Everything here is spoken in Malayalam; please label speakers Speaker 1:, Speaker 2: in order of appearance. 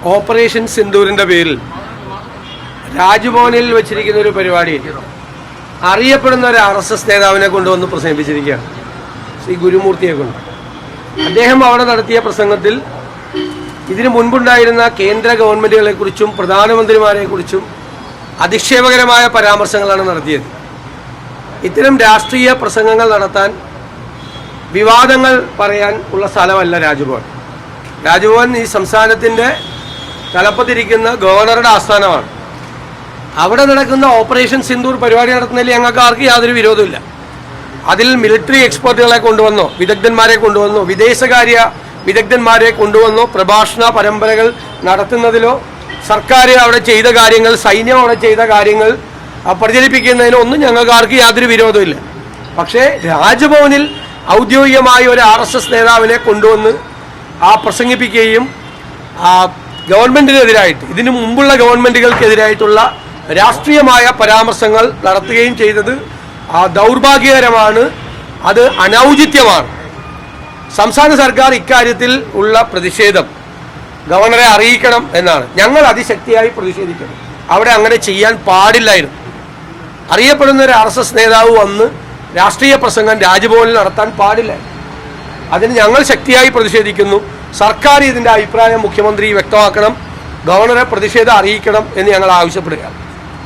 Speaker 1: ഓപ്പറേഷൻ സിന്ദൂരിൻ്റെ പേരിൽ രാജ്ഭവനിൽ വെച്ചിരിക്കുന്ന ഒരു പരിപാടി അറിയപ്പെടുന്ന ഒരു RSS നേതാവിനെ കൊണ്ടുവന്ന് പ്രസംഗിപ്പിച്ചിരിക്കുകയാണ്, ശ്രീ ഗുരുമൂർത്തിയെ കൊണ്ട്. അദ്ദേഹം അവിടെ നടത്തിയ പ്രസംഗത്തിൽ ഇതിനു മുൻപുണ്ടായിരുന്ന കേന്ദ്ര ഗവൺമെൻറ്റുകളെക്കുറിച്ചും പ്രധാനമന്ത്രിമാരെക്കുറിച്ചും അധിക്ഷേപകരമായ പരാമർശങ്ങളാണ് നടത്തിയത്. ഇത്തരം രാഷ്ട്രീയ പ്രസംഗങ്ങൾ നടത്താൻ, വിവാദങ്ങൾ പറയാൻ ഉള്ള സ്ഥലമല്ല രാജ്ഭവൻ. രാജ്ഭവൻ ഈ സംസ്ഥാനത്തിൻ്റെ തലപ്പത്തിരിക്കുന്ന ഗവർണറുടെ ആസ്ഥാനമാണ്. അവിടെ നടക്കുന്ന ഓപ്പറേഷൻ സിന്ദൂർ പരിപാടി നടത്തുന്നതിൽ ഞങ്ങൾക്ക് ആർക്കും യാതൊരു വിരോധമില്ല. അതിൽ മിലിറ്ററി എക്സ്പെർട്ടുകളെ കൊണ്ടുവന്നോ, വിദഗ്ധന്മാരെ കൊണ്ടുവന്നോ, വിദേശകാര്യ വിദഗ്ധന്മാരെ കൊണ്ടുവന്നോ പ്രഭാഷണ പരമ്പരകൾ നടത്തുന്നതിലോ, സർക്കാർ അവിടെ ചെയ്ത കാര്യങ്ങൾ, സൈന്യം അവിടെ ചെയ്ത കാര്യങ്ങൾ പ്രചരിപ്പിക്കുന്നതിനോ ഒന്നും ഞങ്ങൾക്ക് ആർക്കും യാതൊരു വിരോധമില്ല. പക്ഷേ രാജ്ഭവനിൽ ഔദ്യോഗികമായ ഒരു RSS നേതാവിനെ കൊണ്ടുവന്ന് പ്രസംഗിപ്പിക്കുകയും ഗവൺമെൻറ്റിനെതിരായിട്ട്, ഇതിനു മുമ്പുള്ള ഗവൺമെൻറ്റുകൾക്കെതിരായിട്ടുള്ള രാഷ്ട്രീയമായ പരാമർശങ്ങൾ നടത്തുകയും ചെയ്തത് ദൗർഭാഗ്യകരമാണ്, അത് അനൗചിത്യമാണ്. സംസ്ഥാന സർക്കാർ ഇക്കാര്യത്തിൽ ഉള്ള പ്രതിഷേധം ഗവർണറെ അറിയിക്കണം എന്നാണ്. ഞങ്ങൾ അതിശക്തിയായി പ്രതിഷേധിക്കണം. അവിടെ അങ്ങനെ ചെയ്യാൻ പാടില്ലായിരുന്നു. അറിയപ്പെടുന്ന ഒരു RSS നേതാവ് വന്ന് രാഷ്ട്രീയ പ്രസംഗം രാജ്ഭവനിൽ നടത്താൻ പാടില്ല. അതിന് ഞങ്ങൾ ശക്തിയായി പ്രതിഷേധിക്കുന്നു. സർക്കാർ ഇതിൻ്റെ അഭിപ്രായം മുഖ്യമന്ത്രി വ്യക്തമാക്കണം, ഗവർണറെ പ്രതിഷേധം അറിയിക്കണം എന്ന് ഞങ്ങൾ ആവശ്യപ്പെടുകയാണ്.